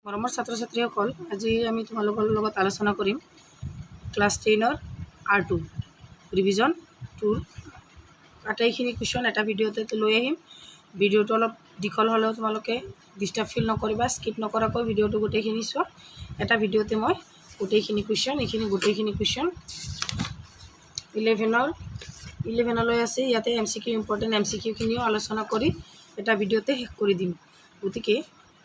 মৰমৰ ছাত্ৰ ছাত্ৰীসকল, আজি আমি তোমালোকৰ লগত আলোচনা কৰিম ক্লাছ 10ৰ R2 ৰিভিজন 2ৰ আটাইখিনি কুৱেশ্যন এটা ভিডিঅ'তে লৈ আহিম। ভিডিঅ'টো অলপ দীঘল হ'লেও তোমালোকে ডিষ্টাৰ্ব ফিল নকৰিবা, স্কিপ নকৰাকৈ ভিডিঅ'টো গোটেইখিনি চোৱা। এটা ভিডিঅ'তে মই গোটেইখিনি কুৱেশ্যন 11লৈ আছে। ইয়াতে MCQ ইম্পৰ্টেণ্ট MCQখিনিও আলোচনা কৰি এটা ভিডিঅ'তে শেষ কৰি দিম। গতিকে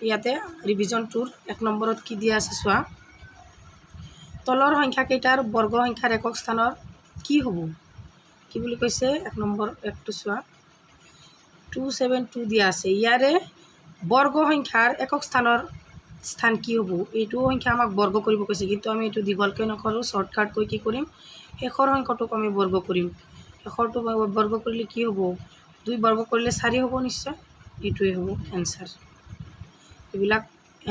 ইয়াতে ৰিভিজন 2ৰ 1 নম্বৰত কি দিয়া আছে চোৱা। তলৰ সংখ্যাকেইটাৰ বৰ্গ সংখ্যাৰ একক স্থানৰ কি হ'ব? কি বুলি কৈছে 1 নম্বৰ 1টো চোৱা। 272 দিয়া আছে। ইয়াৰে বৰ্গ সংখ্যাৰ একক স্থানৰ স্থান কি হ'ব? এইটো সংখ্যা আমাক বৰ্গ কৰিব কৈছে, কিন্তু আমি এইটো দীঘলকৈ নকৰোঁ, শ্বৰ্টকাটকৈ কি কৰিম, শেষৰ সংখ্যাটোক আমি বৰ্গ কৰিম। শেষৰটো বৰ্গ কৰিলে কি হ'ব? 2 বৰ্গ কৰিলে 4 হ'ব নিশ্চয়। এইটোৱে হ'ব এনচাৰ। এইবিলাক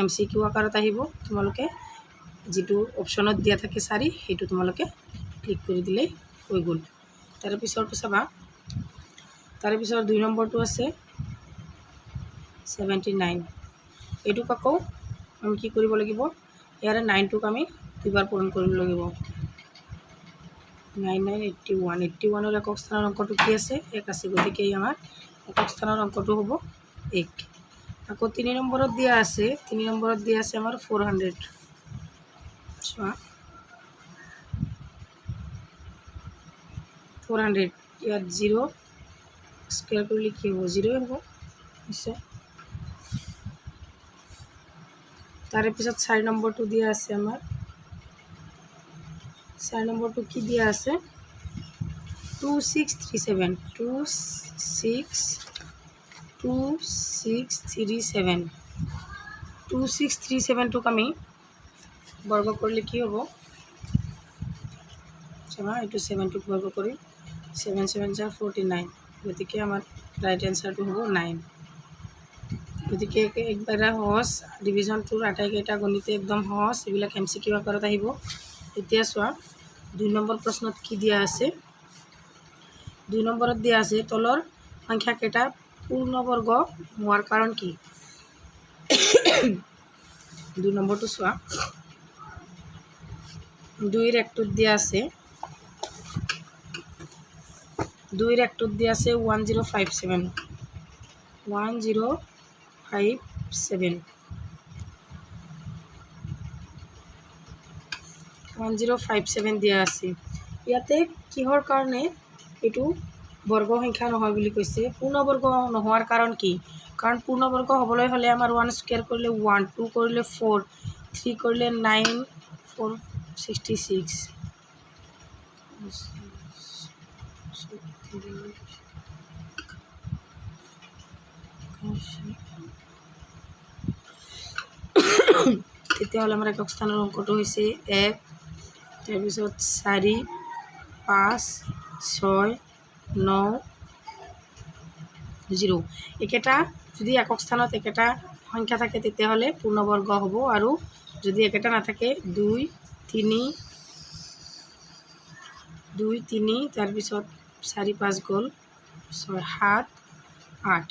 MCQ আকাৰত আহিব। তোমালোকে যিটো অপশ্যনত দিয়া থাকে 4 সেইটো তোমালোকে ক্লিক কৰি দিলেই হৈ গ'ল। তাৰে পিছৰটো চাবা। তাৰে পিছৰ 2 নম্বৰটো আছে 79। এইটোক আকৌ আমি কি কৰিব লাগিব? ইয়াৰে 9টোক আমি 2বাৰ পূৰণ কৰিব লাগিব। 9 9 81। 81ৰ একক স্থানৰ অংকটো কি আছে? 1 আছে। গতিকে আমাৰ একক স্থানৰ অংকটো হ'ব 1। আকৌ 3 নম্বৰত দিয়া আছে। 3 নম্বৰত দিয়া আছে আমাৰ 400। চোৱা 400 ইয়াত 0 স্কুৱেৰ কৰিলে কি হ'ব? 0 হ'ব নিশ্চয়। তাৰে পিছত 4 নম্বৰটো দিয়া আছে আমাৰ। 4 নম্বৰটো কি দিয়া আছে? 2637। 2637টোক আমি বৰ্গ কৰিলে কি হ'ব? চাবা, এইটো 7টোক বৰ্গ কৰি 7 7 49। গতিকে আমাৰ ৰাইট এনচাৰটো হ'ব 9। গতিকে একবাৰে সহজ। ৰিভিজন 2ৰ আটাইকেইটা গণিতে একদম সহজ। এইবিলাক MCQ আকাৰত আহিব। এতিয়া চোৱা 2 নম্বৰ প্ৰশ্নত কি দিয়া আছে। 2 নম্বৰত দিয়া আছে তলৰ সংখ্যাকেইটা পূৰ্ণবৰ্গ হোৱাৰ কাৰণ কি? 2 নম্বৰটো চোৱা। 2ৰ 1টোত দিয়া আছে 1057। 1057 দিয়া আছে। ইয়াতে কিহৰ কাৰণে এইটো বৰ্গ সংখ্যা নহয় বুলি কৈছে? পূৰ্ণবৰ্গ নোহোৱাৰ কাৰণ কি? কাৰণ পূৰ্ণবৰ্গ হ'বলৈ হ'লে আমাৰ 1 স্কুৱেৰ কৰিলে 1, 2 কৰিলে 4, 3 কৰিলে 9, 4 66। তেতিয়াহ'লে আমাৰ একক স্থানৰ অংকটো হৈছে 1, তাৰপিছত 4, 5, 6, 9, 0। একেটা যদি একক স্থানত একেটা সংখ্যা থাকে তেতিয়াহ'লে পূৰ্ণবৰ্গ হ'ব, আৰু যদি একেটা নাথাকে 2 3 তাৰপিছত 4 5 গ'ল 6 7 8,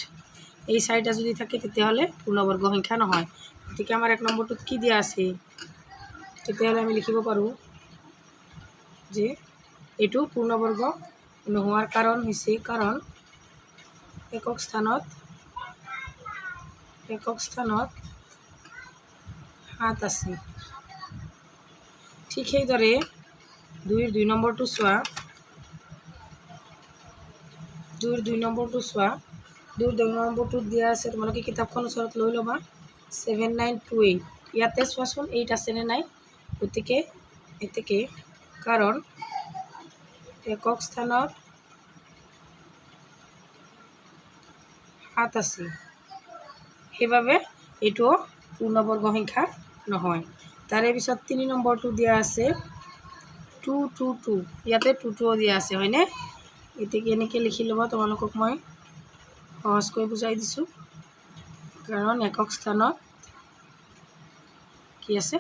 এই 4টা যদি থাকে তেতিয়াহ'লে পূৰ্ণবৰ্গ সংখ্যা নহয়। গতিকে আমাৰ 1 নম্বৰটোত কি দিয়া আছে? তেতিয়াহ'লে আমি লিখিব পাৰোঁ যে এইটো পূৰ্ণবৰ্গ নোহোৱাৰ কাৰণ হৈছে কাৰণ একক স্থানত 7 আছে। ঠিক সেইদৰে 2ৰ 2 নম্বৰটো চোৱা। 2ৰ 2 নম্বৰটোত দিয়া আছে, তোমালোকে কিতাপখন ওচৰত লৈ ল'বা। 7928। ইয়াতে চোৱাচোন 8 আছেনে নাই? গতিকে এতেকে কাৰণ একক স্থানত 7 আছে, সেইবাবে এইটো পূৰ্ণবৰ্গ সংখ্যা নহয়। তাৰে পিছত 3 নম্বৰটো দিয়া আছে 222। ইয়াতে 2ও দিয়া আছে, হয়নে? গতিকে এনেকৈ লিখি ল'ব। তোমালোকক মই সহজকৈ বুজাই দিছোঁ। কাৰণ একক স্থানত কি আছে?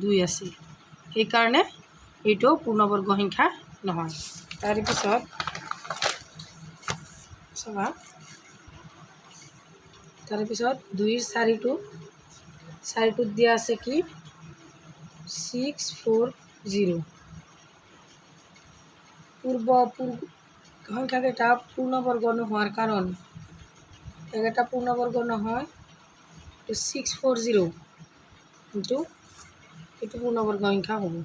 2 আছে, সেইকাৰণে এইটো পূৰ্ণবৰ্গ সংখ্যা নহয়। তাৰে পিছত চাবা, তাৰে পিছত 2ৰ 4টো 4টোত দিয়া আছে কি 640 সংখ্যাকেইটা পূৰ্ণবৰ্গ নোহোৱাৰ কাৰণ একেটা পূৰ্ণবৰ্গ নহয় 640 কিন্তু এইটো পূৰ্ণবৰ্গ সংখ্যা হ'ব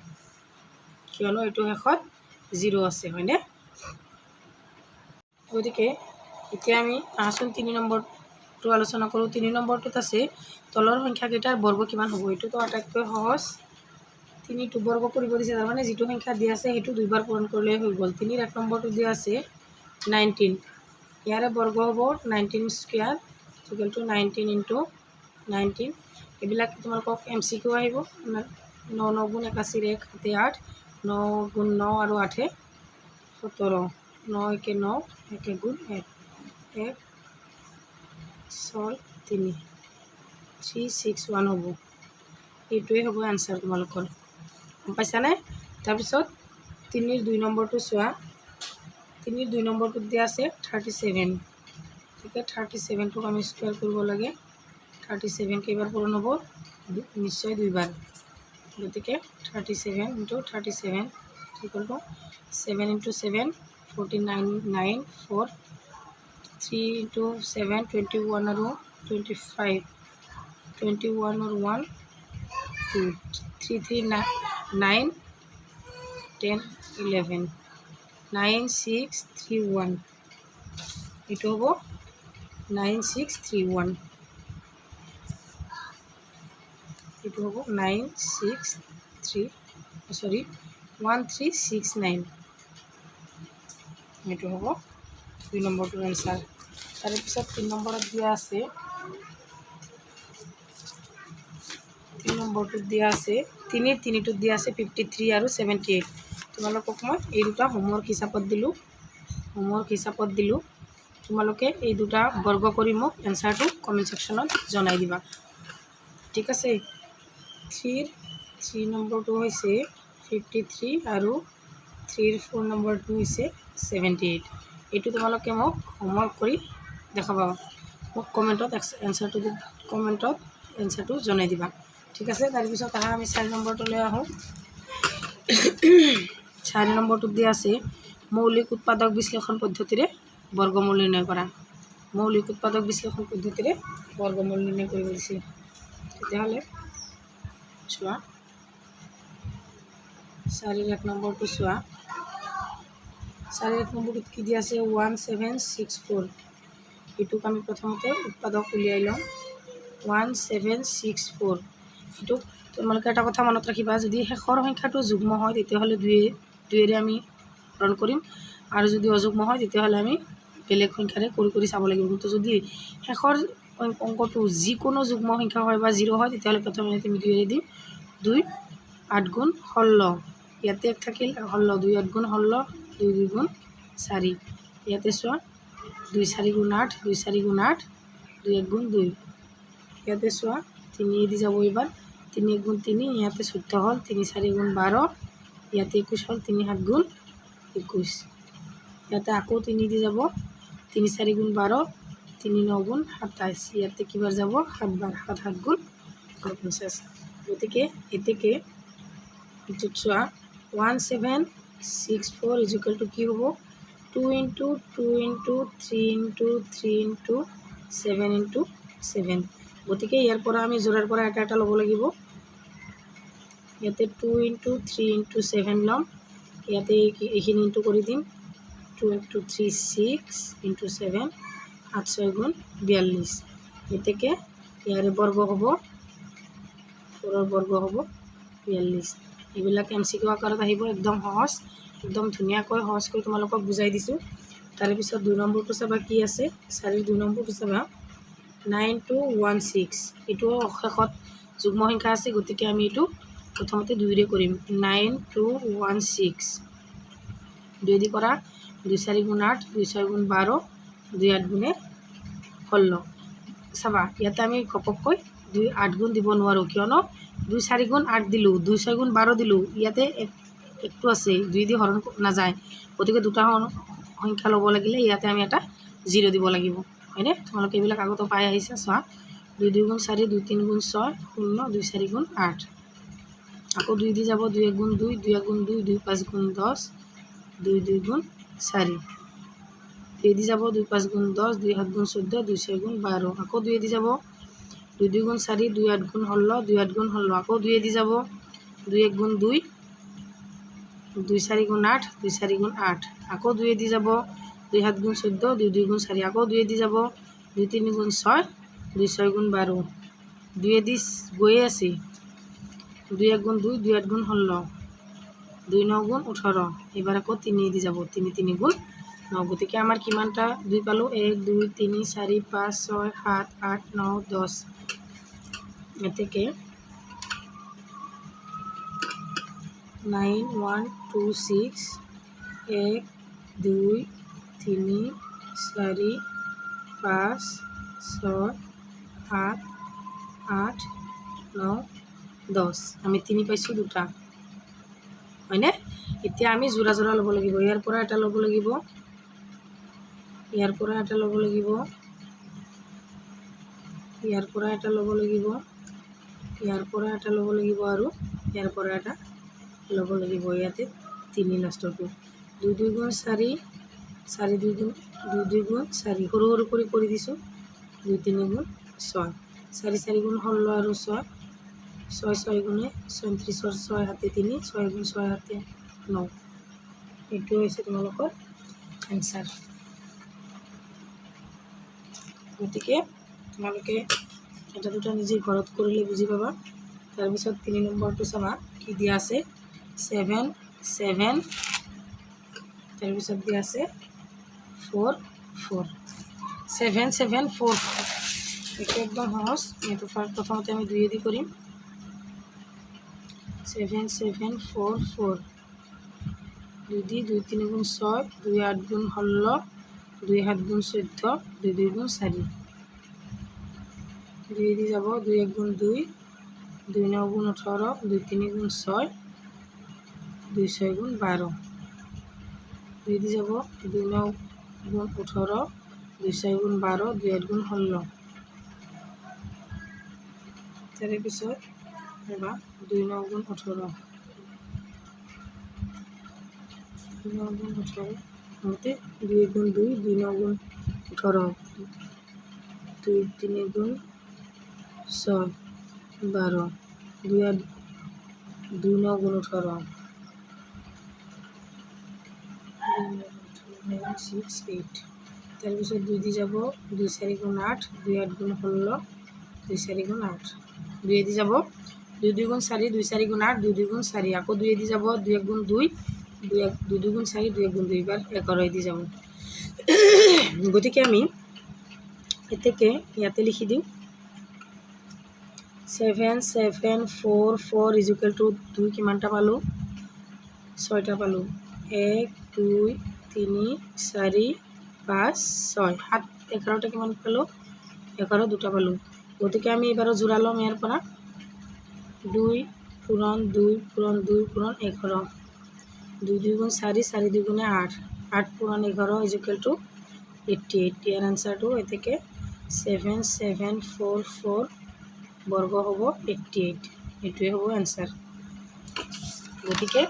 কিয়নো এইটো শেষত 0 আছে হয়নে গতিকে এতিয়া আমি আহচোন 3 নম্বৰটো আলোচনা কৰোঁ 3 নম্বৰটোত আছে তলৰ সংখ্যাকেইটাৰ বৰ্গ কিমান হ'ব এইটোতো আটাইতকৈ সহজ 3টো বৰ্গ কৰিব দিছে তাৰমানে যিটো সংখ্যা দিয়া আছে সেইটো দুইবাৰ পূৰণ কৰিলে হৈ গ'ল 3ৰ 1 নম্বৰটো দিয়া আছে 19 ইয়াৰে বৰ্গ হ'ব 19 স্কোয়াৰ ইকুৱেল টু 19 ইনটু 19 এইবিলাক তোমালোকক MCQ আহিব 9 9 গুণ 81 1 7 8 9 গুণ 9 আৰু 8 17 9 একে 9 1 গুণ 1 1 6 3 3 6 1 হ'ব এইটোৱে হ'ব আনসাৰ তোমালোকৰ গম পাইছানে তাৰপিছত 3ৰ 2 নম্বৰটো চোৱা 3ৰ 2 নম্বৰটোত দিয়া আছে 37 ঠিক আছে 37টোক আমি স্কোয়াৰ কৰিব লাগে 37 কেইবাৰ পূৰণ হ'ব নিশ্চয় দুইবাৰ গতিকে 37 into 37 equal to 7 into 7 49 9 4 3 into 7 21 আৰু 25 21 और 1 2 3 3 9 10 11 9 6 3 1 এইটো হ'ব 9 6 3 1 এইটো হ'ব 9 6 3 সরি 1369 এইটো হ'ব 2 নম্বৰটোৰ আনসাৰ তাৰপিছত 3 নম্বৰত দিয়া আছে 3 নম্বৰটোত দিয়া আছে 3টোত দিয়া আছে 53 আৰু 78 তোমালোকক মই এই দুটা হোমৱৰ্ক হিচাপত দিলোঁ তোমালোকে এই দুটা বৰ্গ কৰি মোক এনসাৰটো কমেন্ট সেকশনত জনাই দিবা ঠিক আছে 3 নম্বৰটো হৈছে 53 আৰু 3ৰ 4 নম্বৰটো হৈছে 78 এইটো তোমালোকে মোক হোমৱৰ্ক কৰি দেখাবা মোক কমেন্টত এনসাৰটো জনাই দিবা ঠিক আছে তাৰপিছত আমি 4 নম্বৰটোলৈ আহোঁ 4 নম্বৰটোত দিয়া আছে মৌলিক উৎপাদক বিশ্লেষণ পদ্ধতিৰে বৰ্গমূল নিৰ্ণয় কৰা মৌলিক উৎপাদক বিশ্লেষণ পদ্ধতিৰে বৰ্গমূল নিৰ্ণয় কৰিব দিছে তেতিয়াহ'লে চোৱা 4ৰ 1 নম্বৰটো চোৱা 4ৰ 1 নম্বৰটোত কি দিয়া আছে 1764 এইটোক আমি প্ৰথমতে উৎপাদক উলিয়াই লওঁ 1764 এইটো তোমালোকে এটা কথা মনত ৰাখিবা যদি শেষৰ সংখ্যাটো যুগ্ম হয় তেতিয়াহ'লে 2ৰে আমি হৰণ কৰিম আৰু যদি অযুগ্ম হয় তেতিয়াহ'লে আমি বেলেগ সংখ্যাৰে কৰি চাব লাগিব কিন্তু যদি শেষৰ অংকটো যিকোনো যুগ্ম সংখ্যা হয় বা 0 হয় তেতিয়াহ'লে প্ৰথমে আমি 2ৰে দিম 2 8 গুণ 16 ইয়াতে এক থাকিল 16 2 8 গুণ 16 2 2 গুণ 4 ইয়াতে চোৱা 2 4 গুণ 8 2 4 গুণ 8 2 1 গুণ 2 ইয়াতে চোৱা 3 দি যাব এবাৰ 3 1 গুণ 3 ইয়াতে 14 হ'ল 3 4 গুণ 12 ইয়াতে 21 হ'ল 3 7 গুণ 21 ইয়াতে আকৌ 3 দি যাব 3 4 গুণ 12 3 9 গুণ 27 ইয়াতে কিবাৰ যাব 7 বাৰ 7 7 গুণ 49 গতিকে এতেকে এইটোত চোৱা 1764 ইজ ইকুৱেল টু কি হ'ব 2 into 2 into 3 into 3 into 7 into 7 গতিকে ইয়াৰ পৰা আমি জোৰাৰ পৰা এটা ল'ব লাগিব ইয়াতে 2 ইনটু 3 ইনটু 7 ল'ম ইয়াতে এইখিনি ইনটু কৰি দিম 2 ইনটু 3 6 ইনটু 7 8 6 গুণ 42 এতেকে ইয়াৰে বৰ্গ হ'ব 4ৰ বৰ্গ হ'ব 42 এইবিলাক MCQ আকাৰত আহিব একদম সহজ একদম ধুনীয়াকৈ সহজকৈ তোমালোকক বুজাই দিছোঁ তাৰপিছত 2 নম্বৰটো চাবা কি আছে 4ৰ 2 নম্বৰটো চাবা 9216 এইটো শেষত যুগ্ম সংখ্যা আছে গতিকে আমি এইটো প্ৰথমতে 2ৰে কৰিম 9216 2 দি কৰা 2 4 গুণ 8 2 6 গুণ 12 2 8 গুণে 16 চাবা ইয়াতে আমি ঘপককৈ 2 8 গুণ দিব নোৱাৰোঁ কিয়নো 2 4 গুণ 8 দিলোঁ 2 6 গুণ 12 দিলোঁ ইয়াতে একটো আছে 2 দি হৰণ নাযায় গতিকে দুটা সংখ্যা ল'ব লাগিলে ইয়াতে আমি এটা 0 দিব লাগিব হয়নে তোমালোকে এইবিলাক আগতে পাই আহিছা চোৱা 2 2 গুণ 4 2 3 গুণ 6 0 2 4 গুণ 8 আকৌ 2 দি যাব 2 1 গুণ 2 2 1 গুণ 2 2 5 গুণ 10 2 2 গুণ 4 2 দি যাব 2 5 গুণ 10 2 7 গুণ 14 2 6 গুণ 12 আকৌ 2 দি যাব 2 2 গুণ 4 2 8 গুণ 16 2 8 গুণ 16 আকৌ 2 দি যাব 2 1 গুণ 2 2 4 গুণ 8 2 4 গুণ 8 আকৌ 2 দি যাব 2 7 গুণ 14 2 2 গুণ 4 আকৌ 2 দি যাব 2 3 গুণ 6 2 6 গুণ 12 2 দি গৈয়ে আছে 2 1 গুণ 2 2 8 গুণ 16 2 9 গুণ 18 এবার আকৌ 3 দি যাব 3 3 গুণ 9 গতিকে আমার কিমানটা 2 পালো 1 2 3 4 5 6 7 8 9 10 এ থেকে 9 1 2 6 1 2 3 4 5 6 7 8 9 10 আমি 3 পাইছোঁ দুটা হয়নে এতিয়া আমি জোড়া জোড়া ল'ব লাগিব ইয়াৰ পৰা এটা ল'ব লাগিব ইয়াৰ পৰা এটা ল'ব লাগিব ইয়াৰ পৰা এটা ল'ব লাগিব ইয়াৰ পৰা এটা ল'ব লাগিব আৰু ইয়াৰ পৰা এটা ল'ব লাগিব ইয়াতে 3 লাষ্টটো 2 2 গুণ 4 4 2 গুণ 2 2 গুণ 4 সৰু সৰু কৰি দিছোঁ 2 3 গুণ 6 4 4 গুণ 16 আৰু 6 6 6 গুণে 37 6 হাতে 3 6 গুণ 6 হাতে 9 এইটো হৈছে তোমালোকৰ এনসাৰ গতিকে তোমালোকে এটা দুটা নিজে ঘৰত কৰিলে বুজি পাবা তাৰপিছত 3 নম্বৰটো চাবা কি দিয়া আছে 7 7 তাৰপিছত দিয়া আছে 4 4 7 7 4 এটা একদম সহজ এইটো প্ৰথমতে আমি 2 দি কৰিম 7 7 4 4 2 দি 2 3 গুণ 6 2 8 গুণ 16 2 7 গুণ 14 2 2 গুণ 4 2 দি যাব 2 1 গুণ 2 2 9 গুণ 18 2 3 গুণ 6 2 6 গুণ 12 2 দি যাব 2 9 গুণ 18 2 6 গুণ 12 2 8 গুণ 16 তাৰে পিছত এবাৰ 2 9 গুণ 18 2 9 গুণ 18 মতে 2 গুণ 2 2 9 গুণ 18 2 3 গুণ 6 12 2 8 2 9 গুণ 18 6 8 তাৰপিছত 2 দি যাব 2 4 গুণ 8 2 8 গুণ 16 2 4 গুণ 8 2 দি যাব 2 2 গুণ 4 2 4 গুণ 8 2 2 গুণ 4 আকৌ 2 দি যাব 2 1 গুণ 2 2 2 গুণ 4 2 1 গুণ 2 এবার 11 দি যাব গতিকে আমি এতেকে ইয়াতে লিখি দিওঁ 7 7 4 4 ইজ ইকুয়াল টু 2 কিমানটা পালোঁ 6টা পালোঁ 1 2 3 4 5 6 7 11টা কিমান পালোঁ 11 দুটা পালোঁ গতিকে আমি এবাৰো জোড়া ল'ম ইয়াৰ পৰা 2 পূৰণ 2 পূৰণ 2 পূৰণ 11 2 2 গুণ 4 4 2 গুণে 8 8 পূৰণ 11 ইজ ইকুয়াল টু 88 ইয়াৰ আনসাৰটো এতেকে 7 7 4 4 বৰ্গ হব 88 এটাই হব আনসাৰ গতিকে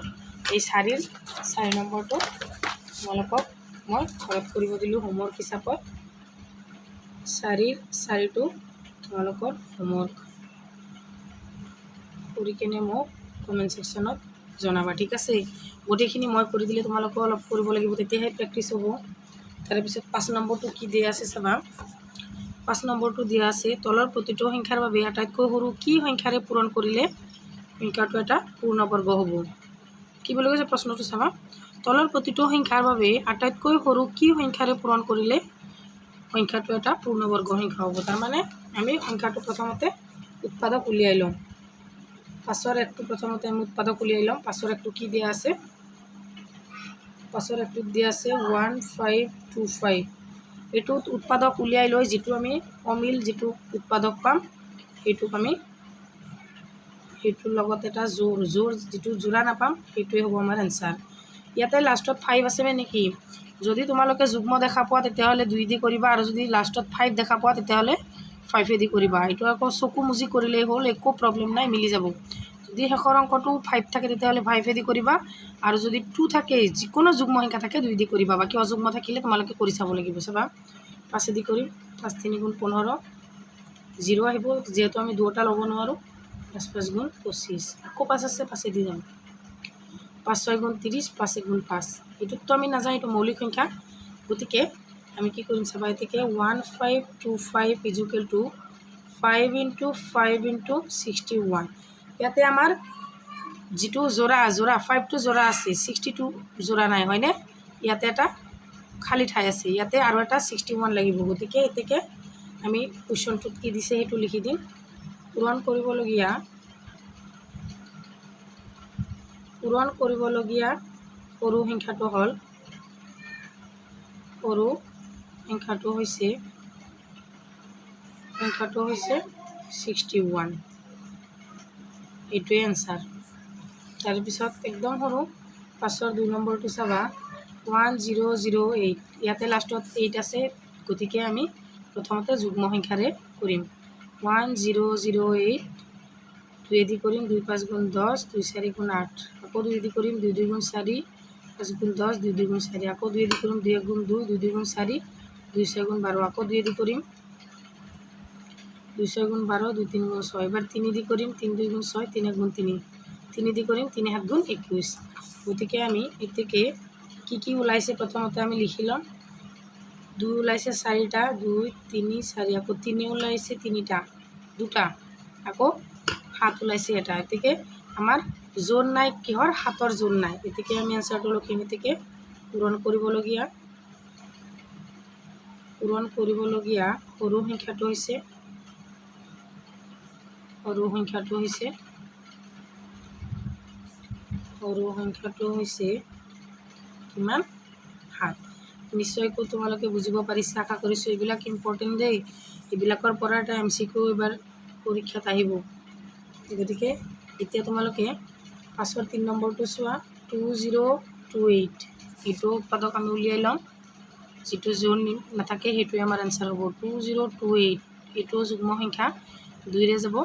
এই 4 নম্বৰটো তোমালোকক মই ঘৰত কৰিব দিলোঁ হোমৱৰ্ক হিচাপত 4টো তোমালোকৰ হোমৱৰ্ক কৰি কিনে মোক কমেণ্ট সেকশ্যনত জনাবা ঠিক আছে গোটেইখিনি মই কৰি দিলে তোমালোকেও অলপ কৰিব লাগিব তেতিয়াহে প্ৰেক্টিছ হ'ব তাৰপিছত 5 নম্বৰটো কি দিয়া আছে চাবা 5 নম্বৰটো দিয়া আছে তলৰ প্ৰতিটো সংখ্যাৰ বাবে আটাইতকৈ সৰু কি সংখ্যাৰে পূৰণ কৰিলে সংখ্যাটো এটা পূৰ্ণবৰ্গ হ'ব কি বুলি কৈছে প্ৰশ্নটো চাবা তলৰ প্ৰতিটো সংখ্যাৰ বাবে আটাইতকৈ সৰু কি সংখ্যাৰে পূৰণ কৰিলে সংখ্যাটো এটা পূৰ্ণবৰ্গ সংখ্যা হ'ব তাৰ মানে আমি সংখ্যাটো প্ৰথমতে উৎপাদক উলিয়াই লম পাছৰ একটো প্ৰথমতে আমি উৎপাদক উলিয়াই লম পাছৰ একটো কি দিয়া আছে পাছৰ একটো দিয়া আছে 1525 এটো উৎপাদক উলিয়াই লৈ যেটো আমি অমিল যেটো উৎপাদক পাম এইটোক আমি এইটোৰ লগত এটা জোৰ যেটো জোড়া নাপাম এইটোৱে হ'ব আমাৰ আনসাৰ ইয়াতে লাষ্টত 5 আছে মানে কি যদি তোমালোকে যুগ্ম দেখা পোৱা তেতিয়াহলে 2 দি কৰিবা আৰু যদি লাষ্টত 5 দেখা পোৱা তেতিয়াহলে 5 দি কৰিবা। এইটো আকৌ চকু মুজি কৰিলেই হ'ল, একো প্ৰব্লেম নাই, মিলি যাব। যদি শেষৰ অংকটো 5 থাকে তেতিয়াহ'লে 5 দি কৰিবা, আৰু যদি 2 থাকে, যিকোনো যুগ্ম সংখ্যা থাকে 2 দি কৰিবা। বাকী অযুগ্ম থাকিলে তোমালোকে কৰি চাব লাগিব। চাবা 5 দি কৰিম, 5 3 গুণ 15, 0 আহিব, যিহেতু আমি দুটা ল'ব নোৱাৰোঁ। 5 5 গুণ 25, আকৌ 5 আছে, 5 দি যাম। 5 6 গুণ 30, 5 1 গুণ 5, এইটোতো আমি নাযাওঁ, এইটো মৌলিক সংখ্যা। গতিকে আমি কি কৰিম চাবা, এতেকে 1525 ইজুকেল টু 5 × 5 × 61। ইয়াতে আমাৰ যিটো জোৰা 5টো জোৰা আছে, 62 জোৰা নাই, হয়নে? ইয়াতে এটা খালী ঠাই আছে, ইয়াতে আৰু এটা 61 লাগিব। গতিকে এতেকে আমি কুৱেশ্যনটোত কি দিছে সেইটো লিখি দিম। পূৰণ কৰিবলগীয়া সৰু সংখ্যাটো হ'ল, সৰু সংখ্যাটো হৈছে 61, এইটোৱে এনচাৰ। তাৰপিছত একদম সৰু 5ৰ 2 নম্বৰটো চাবা, 1008, ইয়াতে লাষ্টত 8 আছে, গতিকে আমি প্ৰথমতে যুগ্ম সংখ্যাৰে কৰিম। 1008, 2 দি কৰিম, 2 5 গুণ 10, 2 4 গুণ 8, আকৌ 2 দি কৰিম, 2 2 গুণ 4, 5 গুণ 10, 2 2 গুণ 4, আকৌ 2 দি কৰিম, 2 1 গুণ 2, 2 2 গুণ 4, 2 6 গুণ 12, আকৌ 2 দি কৰিম, 2 6 গুণ 12, 2 3 গুণ 6, এবাৰ 3 দি কৰিম, 3 2 গুণ 6, 3 1 গুণ 3, 3 দি কৰিম, 3 7 গুণ 21। গতিকে আমি এতেকে কি ওলাইছে প্ৰথমতে আমি লিখি ল'ম। 2 ওলাইছে 4টা, 2 3 4, আকৌ 3 ওলাইছে 3টা, 2টা, আকৌ 7 ওলাইছে এটা। এতেকে আমাৰ জোৰ নাই, কিহৰ? 7ৰ জোৰ নাই। এতেকে আমি এনচাৰটো লিখিম। এতেকে পূৰণ কৰিবলগীয়া সৰু সংখ্যাটো হৈছে কিমান? 7। নিশ্চয়কৈ তোমালোকে বুজিব পাৰিছা, আশা কৰিছোঁ। এইবিলাক ইম্পৰ্টেণ্ট দেই, এইবিলাকৰ পৰা এটা MCQ এবাৰ পৰীক্ষাত আহিব। গতিকে এতিয়া তোমালোকে 5ৰ 3 নম্বৰটো চোৱা, 2028, এইটো উৎপাদক আমি উলিয়াই ল'ম। যিটো জোৰ নাথাকে সেইটোৱে আমাৰ এনচাৰ হ'ব। 2028, এইটো যুগ্ম সংখ্যা, 2ৰে যাব,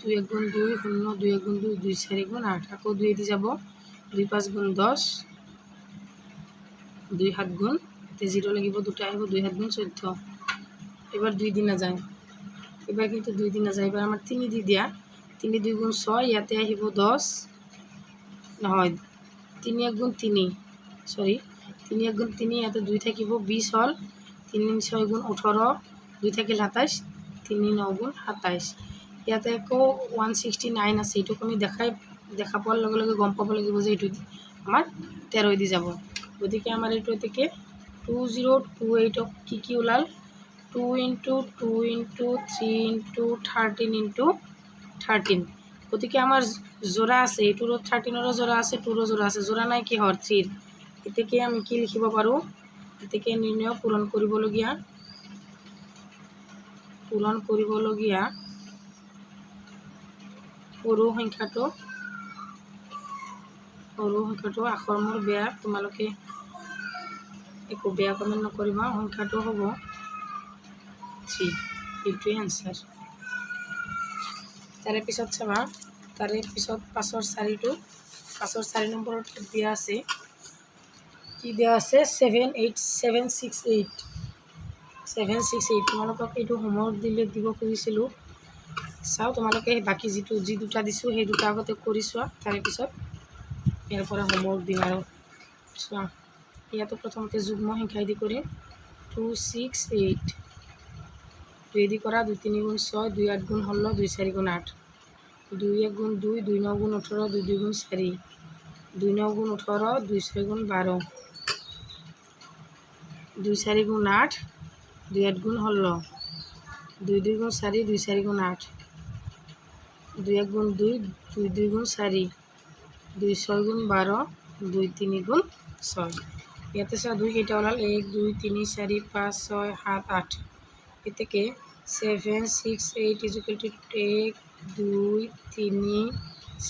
2 1 গুণ 2 0, 2 1 গুণ 2, 2 4 গুণ 8, আকৌ 2 দি যাব, 2 5 গুণ 10, 2 7 গুণ, এতে 0 লাগিব, 2টা আহিব, 2 7 গুণ 14। এবার 2 দি নাযায়, এবার কিন্তু 2 দি নাযায়, এবার আমার 3 দি দিয়া, 3 2 গুণ 6, ইয়াতে আহিব 10, নহয় 3 1 গুণ 3, সরি 3 1 গুণ 3, ইয়াতে 2 থাকিব, 20 হল, 3 6 গুণ 18, 2 থাকিল 27, 3 9 গুণ 27। ইয়াতে আকৌ 169 আছে, এইটোক আমি দেখা পোৱাৰ লগে লগে গম পাব লাগিব যে এইটো আমাৰ 13 দি যাব। গতিকে আমাৰ এইটো এতেকে 2028ক কি ওলাল, 2 × 2 × 3 × 13 × 13। গতিকে আমাৰ জোড়া আছে, এইটোৰ 13ৰো জোড়া আছে, 2ৰো জোড়া আছে, জোড়া নাই কিহৰ? 3ৰ। এতেকে আমি কি লিখিব পাৰোঁ? এতেকে নিৰ্ণয় পূৰণ কৰিবলগীয়া সৰু সংখ্যাটো আখৰ মোৰ বেয়া, তোমালোকে একো বেয়া কমেণ্ট নকৰিবা। সংখ্যাটো হ'ব 3, এইটোৱে এনচাৰ। তাৰে পিছত চাবা, তাৰে পিছত 5ৰ 4 নম্বৰত দিয়া আছে, কি দিয়া আছে? 768 তোমালোকক এইটো হোমৱৰ্ক দিব খুজিছিলোঁ। চাওঁ তোমালোকে বাকী যি দুটা দিছোঁ সেই দুটা আগতে কৰি চোৱা, তাৰে পিছত ইয়াৰ পৰা হোমৱৰ্ক দিম আৰু চোৱা। ইয়াতো প্ৰথমতে যুগ্ম সংখ্যাই দি কৰিম, 268, 2 দি কৰা, 2 3 গুণ 6, 2 8 গুণ 16, 2 4 গুণ 8, 2 1 গুণ 2, 2 9 গুণ 18, 2 2 গুণ 4, 2 9 গুণ 18, 2 6 গুণ 12, 2 4 গুণ 8, 2 8 গুণ 16, 2 2 গুণ 4, 2 4 গুণ 8, 2 1 গুণ 2, 2 2 গুণ 4, 2 6 গুণ 12, 2 3 গুণ 6। ইয়াতে চোৱা 2 কেইটা ওলাল, 1 2 3 4 5 6 7 8। এতেকে 7 6 8 = 1 2 3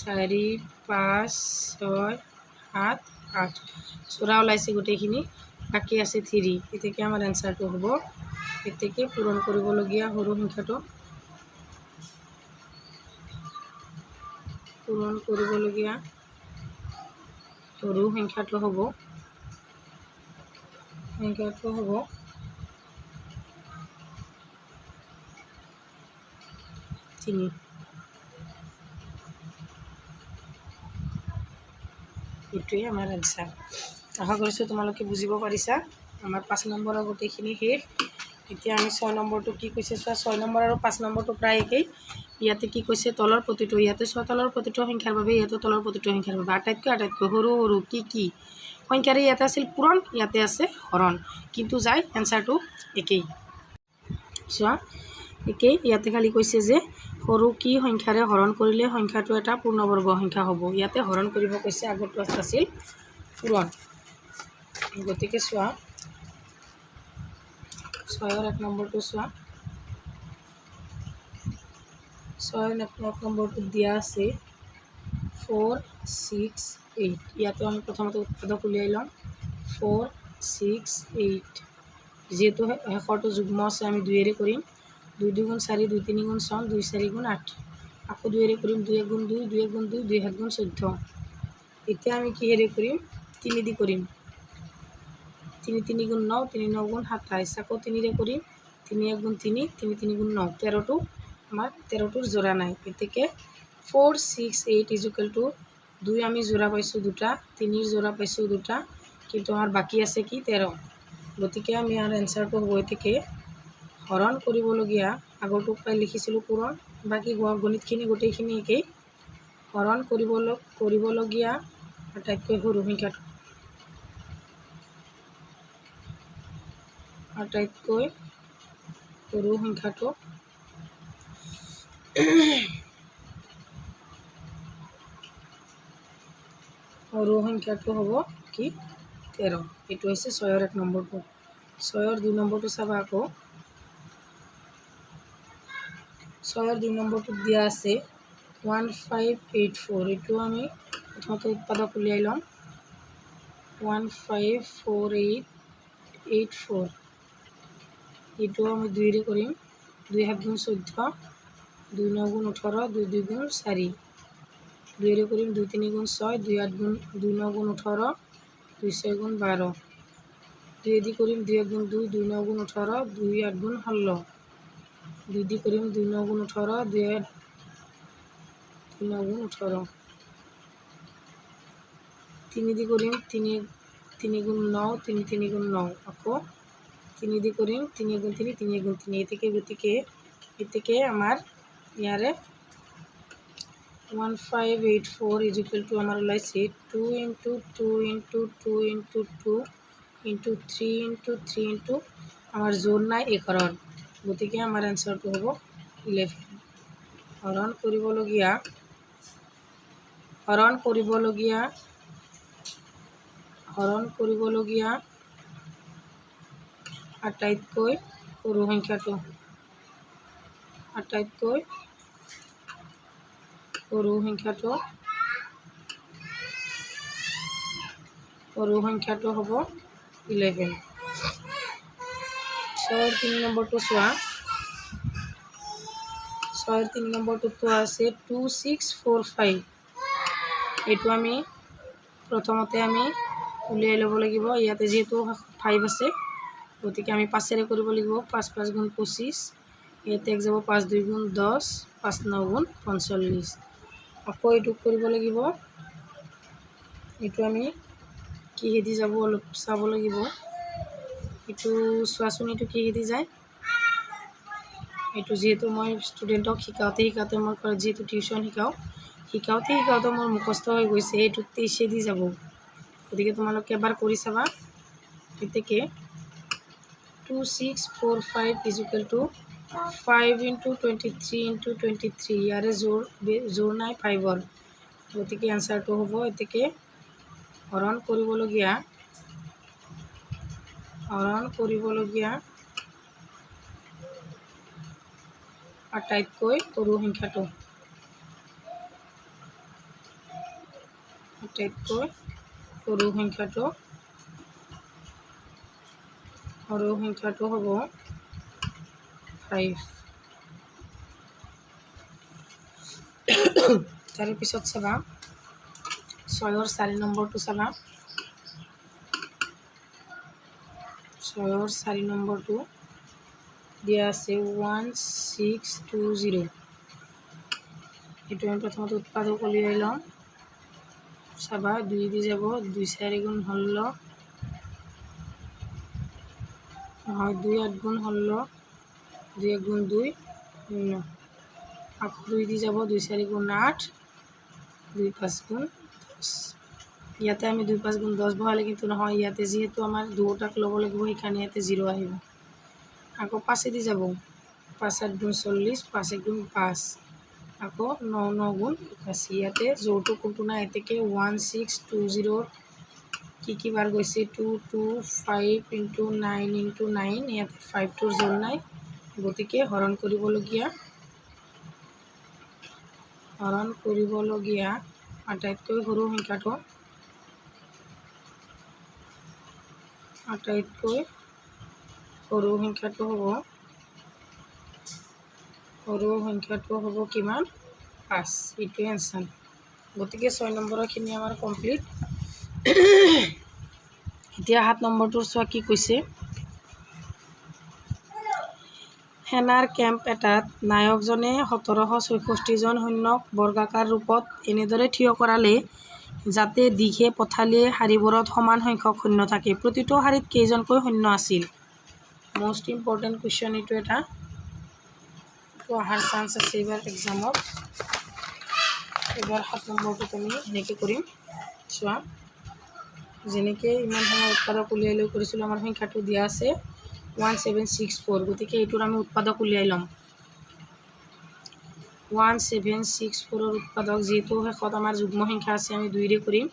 4 5 6 7 8। জোড়া ওলাইছে গোটেইখিনি, বাকী আছে 3। এতেকে আমাৰ এনচাৰটো হ'ব এতেকে পূৰণ কৰিবলগীয়া সৰু সংখ্যাটো সৰু সংখ্যাটো হ'ব 3। এইটোৱে আমাৰ এনচাৰ। আশা কৰিছোঁ তোমালোকে বুজিব পাৰিছা। আমাৰ 5 নম্বৰৰ গোটেইখিনি শেষ। এতিয়া আমি 6 নম্বৰটো কি কৈছে চোৱা। 6 নম্বৰ আৰু 5 নম্বৰটো প্ৰায় একেই। ইয়াতে কি কৈছে তলৰ প্ৰতিটো, ইয়াতে চোৱা তলৰ প্ৰতিটো সংখ্যাৰ বাবে ইয়াতে তলৰ প্ৰতিটো সংখ্যাৰ বাবে আটাইতকৈ সৰু সৰু কি সংখ্যাৰে ইয়াতে আছিল পূৰণ, ইয়াতে আছে হৰণ, কিন্তু যায় এনচাৰটো একেই। চোৱা একেই, ইয়াতে খালি কৈছে যে সৰু কি সংখ্যাৰে হৰণ কৰিলে সংখ্যাটো এটা পূৰ্ণবৰ্গ সংখ্যা হ'ব। ইয়াতে হৰণ কৰিব কৈছে, আগৰটো আছিল পূৰণ। গতিকে চোৱা 6ৰ 1 নম্বৰটো চোৱা। 6ৰ 1 নম্বৰটোত দিয়া আছে 4, 6, 8। ইয়াতে আমি প্ৰথমতে উৎপাদক উলিয়াই ল'ম 4, 6, 8। যিহেতু শেষৰটো যুগ্ম আছে আমি 2ৰে কৰিম। 2 2 গুণ 4, 2 3 গুণ 6, 2 4 গুণ 8। আকৌ 2ৰে কৰিম, 2 1 গুণ 2, 2 1 গুণ 2, 2 7 গুণ 14। এতিয়া আমি কিহেৰে কৰিম? 3 দি কৰিম। 3 3 গুণ 9, 3 9 গুণ 27। আকৌ 3ৰে কৰিম, 3 1 গুণ 3, 3 3 গুণ 9। 13টো আমাৰ 13টোৰ জোৰা নাই। গতিকে 4, 6, 8 ইজুকেল টু 2 আমি জোৰা পাইছোঁ 2টা, 3ৰ জোৰা পাইছোঁ 2টা, কিন্তু আমাৰ বাকী আছে কি 13। গতিকে আমি আৰু এনচাৰটো হ'ব এতেকে হৰণ কৰিবলগীয়া, আগৰটো প্ৰায় লিখিছিলোঁ পূৰণ, বাকী গণিতখিনি গোটেইখিনি একেই। হৰণ কৰিবলগীয়া আটাইতকৈ সৰু সংখ্যাটো, সৰু সংখ্যাটো হ'ব কি 13। এইটো হৈছে 6ৰ 1 নম্বৰটো। 6ৰ 2 নম্বৰটো চাবা আকৌ। 6ৰ 2 নম্বৰটোত দিয়া আছে 1 5 8 4। এইটো আমি প্ৰথমতে উৎপাদক উলিয়াই ল'ম 1 5 4 8 8 4। এইটো আমি 2ৰে কৰিম। 2 7 গুণ 14, 2 9 গুণ 18, 2 2 গুণ 4। 2ৰে কৰিম 2 3 গুণ 6, 2 8 গুণ 2 9 গুণ 18, 2 6 গুণ 12। 2 দি কৰিম 2 1 গুণ 2, 2 9 গুণ 18, 2 8 গুণ 16। 2 দি কৰিম 2 9 গুণ 18, 2 9 গুণ 18। 3 দি কৰিম 3 গুণ 9, 3 3 গুণ 9। আকৌ 3 দি কৰিম 3 গুণ 3, 3 গুণ 3। গতিকে আমাৰ ইয়াৰে 1584 ইজুকেল টু আমাৰ ওলাইছে 2 × 2 × 2 × 2 × 3 × 3 × আমাৰ জোৰ নাই এঘৰৰ। গতিকে আমাৰ এনচাৰটো হ'ব 11। হৰণ কৰিবলগীয়া আটাইতকৈ সৰু সংখ্যাটো, হ'ব 11। 6ৰ 3 নম্বৰটো চোৱা। 6ৰ 3 নম্বৰটোতো আছে 2 6 4 5। এইটো আমি প্ৰথমতে আমি উলিয়াই ল'ব লাগিব। ইয়াতে যিহেতু 5 আছে, গতিকে আমি 5ৰে কৰিব লাগিব। 5 5 গুণ 25। ইয়াতে এক যাব 5 2 গুণ 10, 5 9 গুণ 45। আকৌ এইটো কৰিব লাগিব। এইটো আমি কিহেদি যাব অলপ চাব লাগিব। এইটো চোৱাচোন, এইটো কিহেদি যায়। এইটো যিহেতু মই ষ্টুডেণ্টক শিকাওঁতে মই যিহেতু টিউশ্যন শিকাওঁতে মোৰ মুখস্থ হৈ গৈছে। এইটো 23 যাব। গতিকে তোমালোকে এবাৰ কৰি চাবা। গতিকে 2 6 4 5 ইজুকেল টু 5 × 23 × 23। ইয়াৰে জোৰ নাই 5ৰ। গতিকে এনচাৰটো হ'ব এতেকে হৰণ কৰিবলগীয়া আটাইতকৈ সৰু সংখ্যাটো, সৰু সংখ্যাটো হ'ব 5 তাৰে পিছত চাবা 6ৰ 4 নম্বৰটো চাবা 6ৰ 4 নম্বৰটো দিয়া আছে 1620 এইটো আমি প্ৰথমতে উৎপাদক উলিয়াই ল'ম চাবা 2 দি যাব 2 4 গুণ 16 নহয় 2 8 গুণ 16 2 1 গুণ 2 0 আকৌ 2 দি যাব 2 4 গুণ 8 2 5 গুণ 10 ইয়াতে আমি 2 5 গুণ 10 বহালে কিন্তু নহয় ইয়াতে যেহেতু আমাৰ দুটাক ল'ব লাগিব সেইকাৰণে ইয়াতে 0 আহিব আকৌ 5 দি যাব 5 8 গুণ 40 5 1 গুণ 5 আকৌ 9 9 গুণ 81 ইয়াতে যোৰটো কোনটো নাই এতেকে 1620 কি বাৰ গৈছে 2 2 5 × 9 × 9 ইয়াতে 5টোৰ জোৰ নাই গতিকে হৰণ কৰিবলগীয়া আটাইতকৈ সৰু সংখ্যাটো হ'ব কিমান 5 এইটোৱে এনসাৰ গতিকে 6 নম্বৰৰখিনি আমাৰ কমপ্লিট এতিয়া 7 নম্বৰটোৰ চোৱা কি কৈছে সেনাৰ কেম্প এটাত নায়কজনে 1764 জন সৈন্যক বৰ্গাকাৰ ৰূপত এনেদৰে থিয় কৰালে যাতে দীঘে পথালিয়ে শাৰীবোৰত সমান সংখ্যক সৈন্য থাকে প্ৰতিটো শাৰীত কেইজনকৈ সৈন্য আছিল মোষ্ট ইম্পৰ্টেণ্ট কুৱেশ্যন এইটো এটা অহাৰ চান্স আছে এইবাৰ এক্সামত এইবাৰ 7 নম্বৰটোত আমি এনেকৈ কৰিম চোৱা যেনেকৈ ইমান সময় উৎপাদক উলিয়াই লৈ কৰিছিলোঁ আমাৰ সংখ্যাটো দিয়া আছে 1764 গতিকে এইটোৰ আমি উৎপাদক উলিয়াই ল'ম 1764ৰ উৎপাদক যেহেতু শেষত আমাৰ যুগ্ম সংখ্যা আছে আমি 2ৰে কৰিম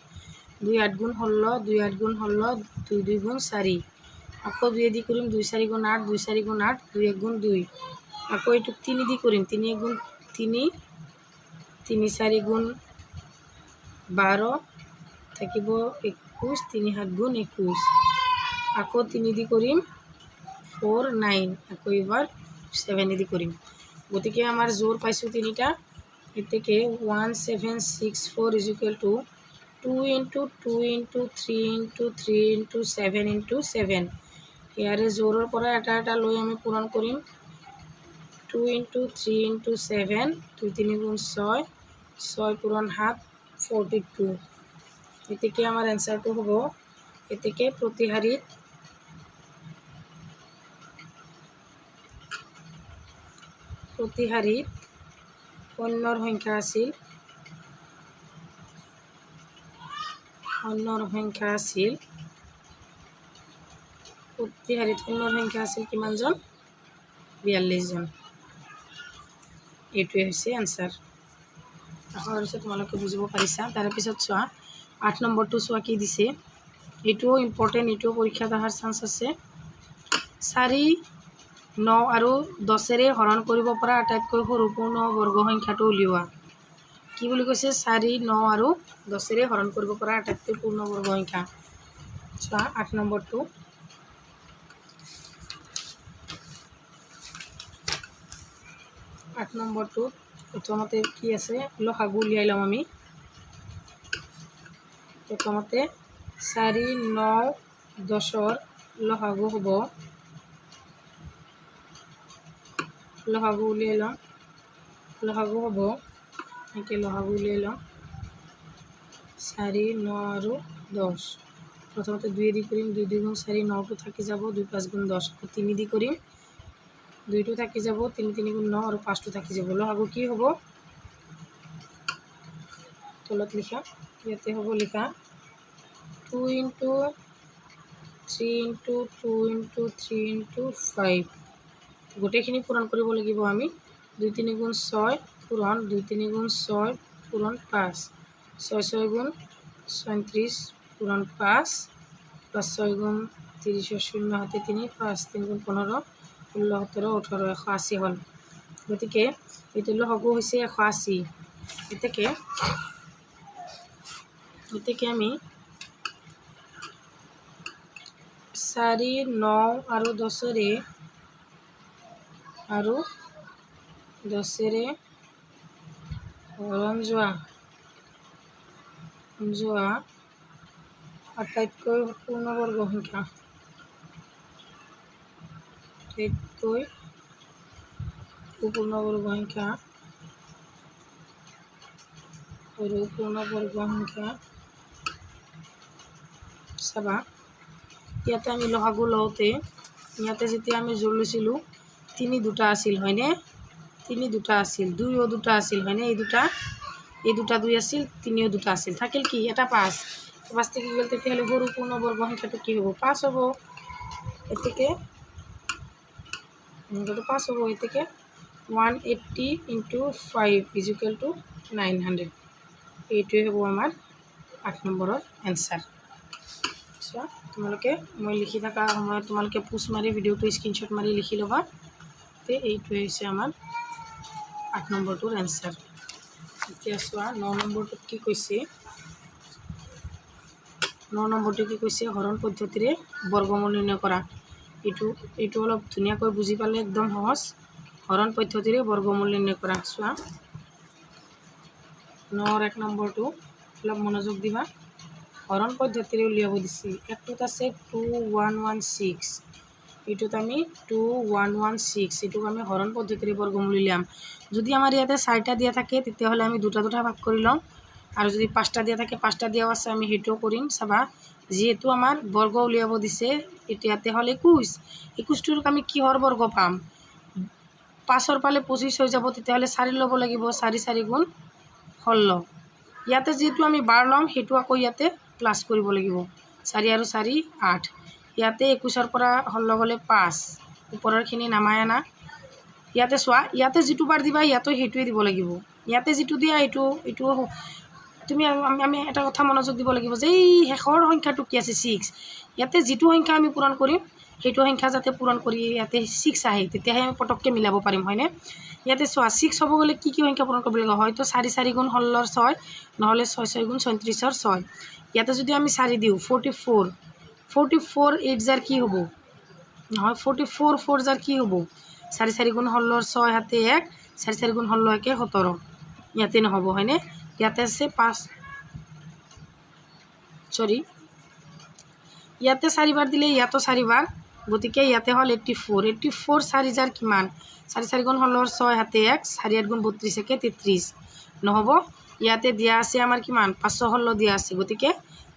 2 8 গুণ 16 2 8 গুণ 16 2 2 গুণ 4 আকৌ 2 দি কৰিম 2 4 গুণ 8 2 4 গুণ 8 2 1 গুণ 2 আকৌ এইটো 3 দি কৰিম 3 1 গুণ 3 3 4 গুণ 12 থাকিব 21 3 7 গুণ 21 আকৌ 3 দি কৰিম 4 9 আকৌ এবাৰ 7 দি কৰিম গতিকে আমাৰ জোৰ পাইছোঁ তিনিটা এতেকে 1764 = 2 × 2 × 3 × 3 × 7 × 7 ইয়াৰে জোৰৰ পৰা এটা লৈ আমি পূৰণ কৰিম 2 × 3 × 7 2 3 গুণ 6 6 পূৰণ 7 42 এতেকে আমাৰ এনসাৰটো হ'ব এতেকে প্ৰতি শাৰীত সৈন্যৰ সংখ্যা আছিল প্ৰতি শাৰীত সৈন্যৰ সংখ্যা আছিল কিমানজন 42 জন এইটোৱে হৈছে এনসাৰ আশা কৰিছোঁ তোমালোকে বুজিব পাৰিছা তাৰে পিছত চোৱা 8 নম্বৰটো চোৱা কি দিছে এইটোও ইম্পৰ্টেণ্ট এইটোও পৰীক্ষাত অহাৰ চান্স আছে 4 9 আৰু 10ৰে হৰণ কৰিব পৰা আটাইতকৈ সৰু পূৰ্ণ বৰ্গ সংখ্যাটো উলিওৱা কি বুলি কৈছে 4 9 আৰু 10ৰে হৰণ কৰিব পৰা আটাইতকৈ পূৰ্ণ বৰ্গ সংখ্যা চোৱা 8 নম্বৰটো প্ৰথমতে কি আছে লসাগু উলিয়াই ল'ম আমি প্ৰথমতে 4 9 10ৰ লসাগু হ'ব লসাগু উলিয়াই ল'ম এনেকৈ লসাগু উলিয়াই ল'ম 4 9 আৰু 10 প্ৰথমতে 2 দি কৰিম 2 2 গুণ 4 9টো থাকি যাব 2 5 গুণ 10 আকৌ 3 দি কৰিম 2টো থাকি যাব 3 3 গুণ 9 আৰু 5টো থাকি যাব লসাগু কি হ'ব তলত লিখা ইয়াতে হ'ব লিখা 2 × 3 × 2 × 3 × 5 গোটেইখিনি পূৰণ কৰিব লাগিব আমি 2 3 গুণ 6 পূৰণ 2 3 গুণ 6 পূৰণ 5 6 6 গুণ 37 পূৰণ 5 5 6 গুণ 30 0 হাতে 3 5 3 গুণ 15 16 17 18 180 হ'ল গতিকে এইটো লসাগু হৈছে 180 এতেকে আমি 4 9 আৰু 10ৰে আৰু 10ৰে হৰণ যোৱা আটাইতকৈ পূৰ্ণবৰ্গ সংখ্যা। আটাইতকৈ পূৰ্ণবৰ্গ সংখ্যা আৰু পূৰ্ণবৰ্গ সংখ্যা চাবা। ইয়াতে আমি লসাগু লওঁতে ইয়াতে যেতিয়া আমি জোৰ লৈছিলোঁ 3 দুটা আছিল হয়নে? 3 দুটা আছিল, 2ও দুটা আছিল হয়নে? এই দুটা 2 আছিল, 3ও দুটা আছিল, থাকিল কি এটা 5। 5 থেকে গ'ল, তেতিয়াহ'লে সৰু পূৰ্ণবৰ্গ সংখ্যাটো কি হ'ব? 5 হ'ব। এতেকে 5 হ'ব। এতেকে 180 × 5 = 900। এইটোৱে হ'ব আমাৰ 8 নম্বৰৰ এনচাৰ। চোৱা, তোমালোকে মই লিখি থকা সময়ত তোমালোকে পোজ মাৰি ভিডিঅ'টো স্ক্ৰীনশ্বট মাৰি লিখি ল'বা। এইটোৱে হৈছে আমাৰ 8 নম্বৰটোৰ এনচাৰ। এতিয়া চোৱা 9 নম্বৰটোত কি কৈছে। 9 নম্বৰটো কি কৈছে? হৰণ পদ্ধতিৰে বৰ্গমূল নিৰ্ণয় কৰা। এইটো অলপ ধুনীয়াকৈ বুজি পালে একদম সহজ। হৰণ পদ্ধতিৰে বৰ্গমূল নিৰ্ণয় কৰা। চোৱা 9ৰ 1 নম্বৰটো অলপ মনোযোগ দিবা। হৰণ পদ্ধতিৰে উলিয়াব দিছে। একটোত আছে 2116, এইটোত আমি 2116, এইটোক আমি হৰণ পদ্ধতিৰে বৰ্গমূল উলিয়াম। যদি আমাৰ ইয়াতে 4টা দিয়া থাকে তেতিয়াহ'লে আমি 2টা ভাগ কৰি লওঁ, আৰু যদি 5টা দিয়া থাকে 5টা দিয়াও আছে আমি সেইটোও কৰিম। চাবা, যিহেতু আমাৰ বৰ্গ উলিয়াব দিছে এতিয়াতে হ'ল 21টোক আমি কিহৰ বৰ্গ পাম? 5ৰ পালে 25 হৈ যাব, তেতিয়াহ'লে 4 ল'ব লাগিব। 4 4 গুণ 16। ইয়াতে যিহেতু আমি 12 ল'ম সেইটো আকৌ ইয়াতে প্লাছ কৰিব লাগিব। 4 আৰু 4 8। ইয়াতে 21ৰ পৰা 16 গ'লে 5, ওপৰৰখিনি নামাই আনা। ইয়াতে চোৱা, ইয়াতে যিটো বাৰ দিবা ইয়াতো সেইটোৱে দিব লাগিব। ইয়াতে যিটো দিয়া এইটো তুমি আমি এটা কথা মনোযোগ দিব লাগিব যে এই শেষৰ সংখ্যাটো কি আছে? 6। ইয়াতে যিটো সংখ্যা আমি পূৰণ কৰিম সেইটো সংখ্যা যাতে পূৰণ কৰি ইয়াতে 6 আহে, তেতিয়াহে আমি পটককৈ মিলাব পাৰিম হয়নে? ইয়াতে চোৱা 6 হ'ব গ'লে কি সংখ্যা পূৰণ কৰিব লাগিব? হয়তো 4 4 গুণ 16ৰ 6, নহ'লে 6 6 গুণ 34ৰ 6। ইয়াতে যদি আমি 4 দিওঁ 44, 44 8 জাৰ কি হ'ব? নহয় 44 4 জাৰ কি হ'ব? 4 4 গুণ 16ৰ 6 হাতে 1, 4 4 গুণ 16 একে 17। ইয়াতে নহ'ব হয়নে? ইয়াতে আছে 5, ইয়াতে 4 বাৰ দিলে ইয়াতো 4 বাৰ, গতিকে ইয়াতে হ'ল 84। 84 4 জাৰ কিমান? 4 4 গুণ 16ৰ 6 হাতে 1, 4 8 গুণ 32 একে 33। নহ'ব, ইয়াতে দিয়া আছে আমাৰ কিমান? 516 দিয়া আছে, গতিকে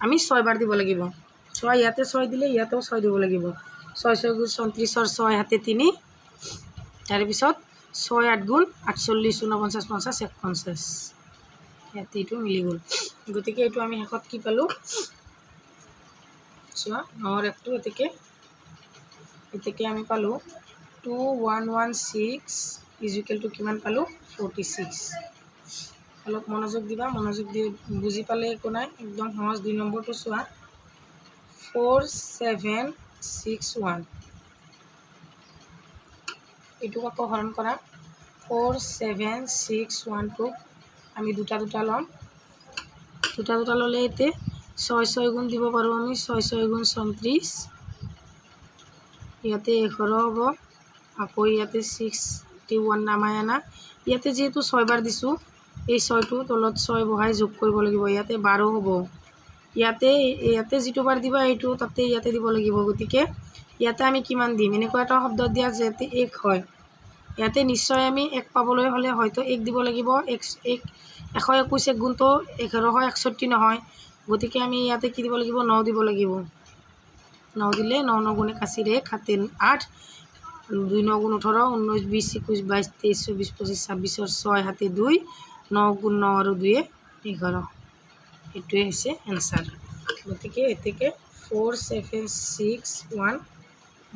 আমি 6 বাৰ দিব লাগিব। চোৱা, ইয়াতে 6 দিলে ইয়াতেও 6 দিব লাগিব। 6 6 গুণ 34ৰ 6 হাতে 3, তাৰপিছত 6 8 গুণ 48 49 50 51। ইয়াতে এইটো মিলি গ'ল, গতিকে এইটো আমি শেষত কি পালোঁ? চোৱা 9ৰ 1টো এতেকে আমি পালোঁ 2116 = কিমান পালোঁ? 46। অলপ মনোযোগ দিবা, মনোযোগ দি বুজি পালে একো নাই, একদম সহজ। 2 নম্বৰটো চোৱা 4761, এইটোক আকৌ হৰণ কৰা। 4761টোক আমি দুটা ল'ম। দুটা ল'লে এতিয়া 6 6 গুণ দিব পাৰোঁ আমি। 6 6 গুণ 34, ইয়াতে 11 হ'ব। আকৌ ইয়াতে 61 নামাই আনা। ইয়াতে যিহেতু 6 বাৰ দিছোঁ, এই 6টো তলত 6 বহাই যোগ কৰিব লাগিব। ইয়াতে 12 হ'ব। ইয়াতে যিটো বাৰ দিবা এইটো তাতে ইয়াতে দিব লাগিব, গতিকে ইয়াতে আমি কিমান দিম? এনেকুৱা এটা শব্দ দিয়া যাতে 1 হয়। ইয়াতে নিশ্চয় আমি 1 পাবলৈ হ'লে হয়তো 1 দিব লাগিব। 121 গুণটো 11 হয়, 61 নহয়, গতিকে আমি ইয়াতে কি দিব লাগিব? 9 দিব লাগিব। 9 দিলে 9 9 গুণে 81 7 8, 2 9 গুণ 18 19 20 21 22 23 24 25 26ৰ 6 হাতে 2, 9 গুণ 9 আৰু 2 11। এইটোৱে হৈছে এনচাৰ। গতিকে এতেকে 4761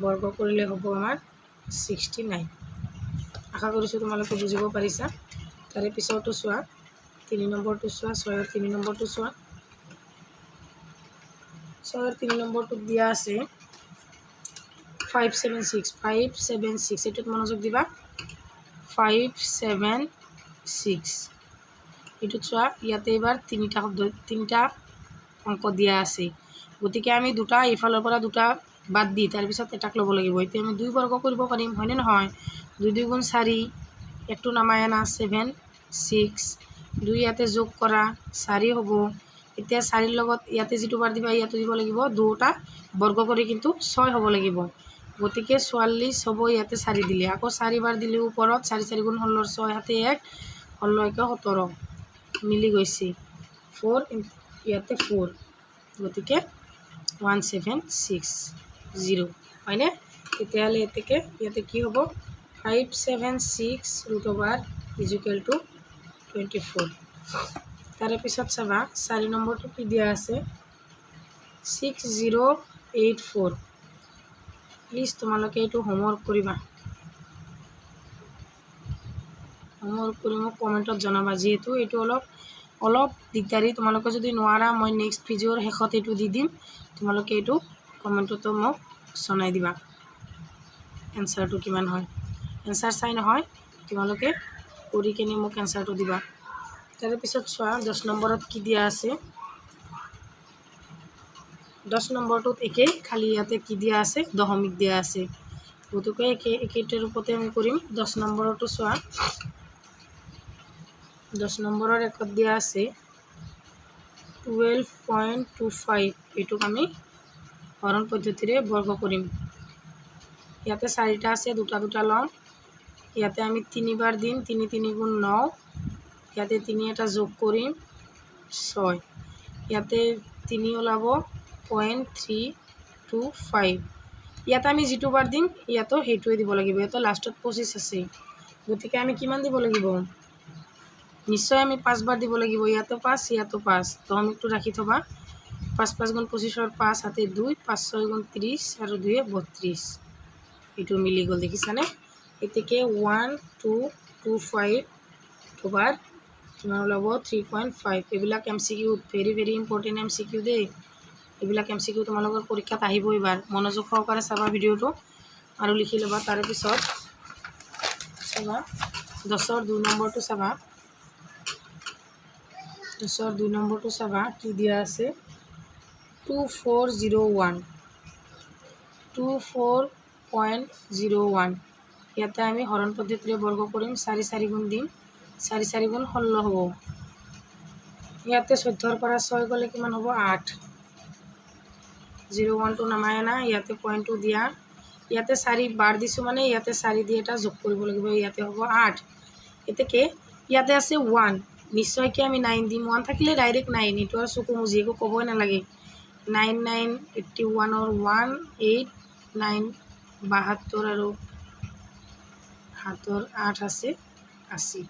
বৰ্গ কৰিলে হ'ব আমাৰ 69। আশা কৰিছোঁ তোমালোকে বুজিব পাৰিছা। তাৰে পিছতো চোৱা 3 নম্বৰটো চোৱা। 6ৰ 3 নম্বৰটো চোৱা। 6ৰ 3 নম্বৰটোত দিয়া আছে 576। এইটোত মনোযোগ দিবা। 576 এইটোত চোৱা, ইয়াতে এইবাৰ 3টা অংক দিয়া আছে, গতিকে আমি দুটা এইফালৰ পৰা দুটা বাদ দি তাৰপিছত এটাক ল'ব লাগিব। এতিয়া আমি 2 বৰ্গ কৰিব পাৰিম হয়নে নহয়? 2 2 গুণ 4 একটু নামায় আনা 7 6 2 ইয়াতে যোগ কৰা 4 হ'ব এতিয়া 4 ৰ লগত ইয়াতে যিটো বাৰ দিবা ইয়াতে দিব লাগিব দুটা বৰ্গ কৰি কিন্তু 6 হ'ব লাগিব গতিকে 44 হ'ব ইয়াতে 4 দিলে আকৌ 4 বাৰ দিলে ওপৰত 4 4 গুণ 16 6 হাতে 1 16 17 মিলি গৈছে 4 ইয়াতে 4 গতিকে 1760 হয়নে তেতিয়াহ'লে এতেকে ইয়াতে কি হ'ব 576 √/= 24 তাৰে পিছত চাবা 4 নম্বৰটো কি দিয়া আছে 6084 প্লিজ তোমালোকে এইটো হোমৱৰ্ক কৰিবা হোমৱৰ্ক কৰি মোক কমেণ্টত জনাবা যিহেতু এইটো অলপ দিগদাৰী তোমালোকে যদি নোৱাৰা মই নেক্সট ভিডিঅ'ৰ শেষত এইটো দি দিম তোমালোকে এইটো কমেণ্টতো মোক জনাই দিবা এনসাৰটো কিমান হয় এনসাৰ চাই নহয় তোমালোকে কৰি কিনে মোক এনসাৰটো দিবা তাৰে পিছত চোৱা 10 নম্বৰত কি দিয়া আছে 10 নম্বৰটোত একে খালি ইয়াতে কি দিয়া আছে দশমিক দিয়া আছে গতিকে একেটাৰ ওপৰতে আমি কৰিম 10 নম্বৰটো চোৱা 10 নম্বৰৰ একত দিয়া আছে 12.25 এইটোক আমি হৰণ পদ্ধতিৰে বৰ্গ কৰিম ইয়াতে 4টা আছে দুটা দুটা লম ইয়াতে আমি 3 বাৰ দিম 3 3 গুণ 9 ইয়াতে 3 এটা যোগ কৰিম 6 ইয়াতে 3 ওলাব 0.325 ইয়াতে আমি যেটো বাৰ দিম ইয়াতো হেইটোৱে দিব লাগিব ইয়াতো লাষ্টত 25 আছে গতিকে আমি কিমান দিব লাগিব নিশ্চয় আমি 5 বাৰ দিব লাগিব ইয়াতো 5 ইয়াতো 5 দশমিকটো ৰাখি থবা 5 5 গুণ 25 5 হাতে 2 5 6 গুণ 30 আৰু 2 32 এইটো মিলি গল দেখিছানে এতেকে 1225 // কিমান ওলাব 3.5 এইবিলাক এমসিকিউ ভেৰি ইম্পৰ্টেন্ট এমসিকিউ দে এইবিলাক এমসিকিউ তোমালোকৰ পৰীক্ষাত আহিব এবাৰ মনোযোগ সহকাৰে চাবা ভিডিওটো আৰু লিখি লবা তাৰে পিছত চাবা 10ৰ 2 নম্বৰটো চাবা 10ৰ 2 নম্বৰটো চাবা কি দিয়া আছে 2401 24.01 ইয়াতে আমি হৰণ পদ্ধতিৰে বৰ্গ কৰিম 4 4 গুণ দিম 4 4 গুণ 16 হ'ব ইয়াতে 14ৰ পৰা 6 গলে কিমান হ'ব 8 01 টো নামায় না ইয়াতে পইণ্টটো দিয়া ইয়াতে 4 বাৰ দিছো মানে ইয়াতে 4 দি এটা যোগ কৰিব লাগিব ইয়াতে হ'ব 8 এতেকে ইয়াতে আছে 1 নিশ্চয় কি আমি 9 দিম 1 থাকিলে ডাইৰেক্ট 9 এটো আর চকু মুজি একো কবই না লাগে 9981 और 189 72 আৰু হাতৰ 8 আছে 80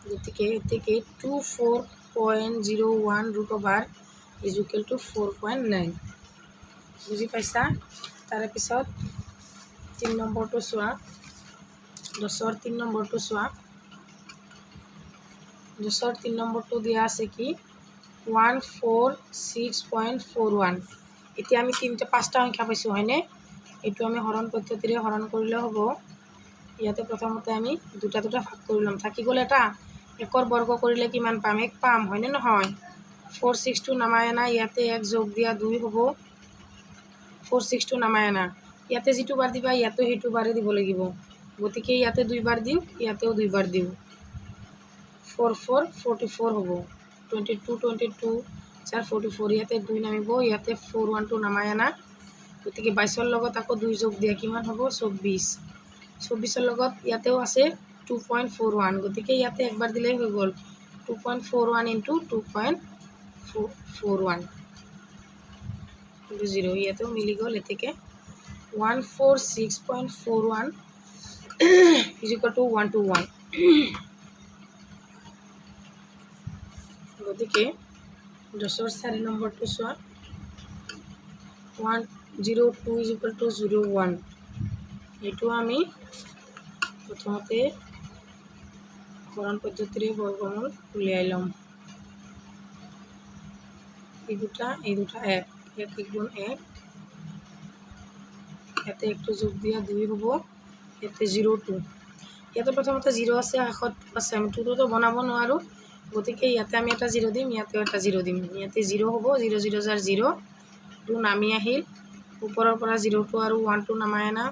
গতিকে এতেকে 24.01 √/= = 4.9 বুজি পাইছা তাৰে পিছত 3 নম্বৰটো চোৱা 10ৰ 3 নম্বৰটো চোৱা 10ৰ 3 নম্বৰটো দিয়া আছে কি 146.41 এতিয়া আমি 5টা সংখ্যা পাইছো হয়নে এটো আমি হৰণ পদ্ধতিৰে হৰণ কৰিলে হ'ব ইয়াতে প্ৰথমতে আমি দুটা দুটা ভাগ কৰি লম থাকি গলে এটা একৰ বৰ্গ কৰিলে কিমান পাম 1 পাম হয়নে নহয় 462 নামায় না ইয়াতে 1 যোগ দিয়া 2 হ'ব 462 নামায় না ইয়াতে যেটো বাৰ দিবা ইয়াতে হেতু বাৰে দিব লাগিব গতিকে ইয়াতে 2 বাৰ দিও ইয়াতেও 2 বাৰ দিও 44 হ'ব 22 22 4 44 ইয়াতে 2 নামিব ইয়াতে 412 নামায় না গতিকে 22ৰ লগত আকৌ 2 যোগ দিয়া কিমান হ'ব 24 24ৰ লগত ইয়াতেও আছে 2.41 গতিকে ইয়াতে একবাৰ দিলেই হৈ গল 2.41 * 2.41 0 ইয়াতেও মিলি গল এতেকে 146.41 = 1 to 1 গতিকে 10ৰ 4 নম্বৰটো চোৱা 102 = 01 এটো আমি প্ৰথমতে হৰণ পদ্ধতিৰে বৰ্গমূল উলিয়াই লম এই দুটা 1 1 গুণ 1 ইয়াতে একটু যোগ দিয়া 2 হ'ব ইয়াতে 02 ইয়াতে প্ৰথমতে 0 আছে আখত আছে আমি 2 তো বনাব নোৱাৰো গতিকে ইয়াতে আমি এটা 0 দিম ইয়াতে এটা 0 দিম ইয়াতে 0 হ'ব 0 0 জাৰ 0 2 নামি আহিল ওপৰৰ পৰা 0 টো আৰু 1 টো নামায় না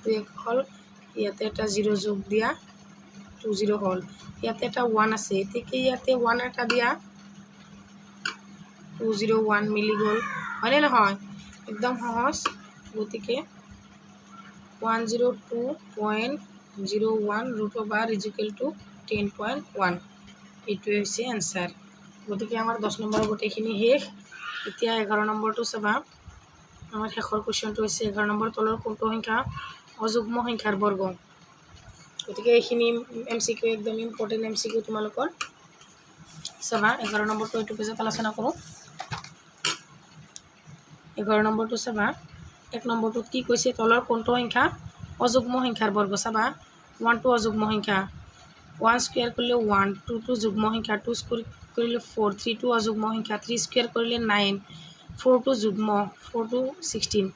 2 হল ইয়াতে এটা 0 যোগ দিয়া 20 হ'ল ইয়াতে এটা 1 আছে এতেকে ইয়াতে 1 এটা দিয়া 201 মিলি গ'ল হয়নে নহয় একদম সহজ গতিকে 102.01 root over is equal to 10.1 এইটোৱে হৈছে আনসাৰ গতিকে আমাৰ 10 নম্বৰ গোটেইখিনি শেষ এতিয়া 11 নম্বৰটো চাবা আমাৰ শেষৰ কোৱেশ্চনটো হৈছে 11 নম্বৰ তলৰ কোনটো সংখ্যা অযুগ্ম সংখ্যাৰ বৰ্গ গতিকে এইখিনি এমসিকিউ একদম ইম্পৰ্টেন্ট এমসিকিউ তোমালোকৰ চাবা 11 নম্বৰটো এইটো পেজত আলোচনা কৰো 11 নম্বৰটো চাবা 1 নম্বৰটোত কি কৈছে তলৰ কোনটো সংখ্যা অযুগ্ম সংখ্যাৰ বৰ্গ চাবা 1 টো অযুগ্ম সংখ্যা 1 স্কয়ার করলে 1 2 টো যুগ্ম সংখ্যা 2 স্কয়ার করলে 4 3 টো অযুগ্ম সংখ্যা 3 স্কয়ার করলে 9 4 টো যুগ্ম 4 টো 16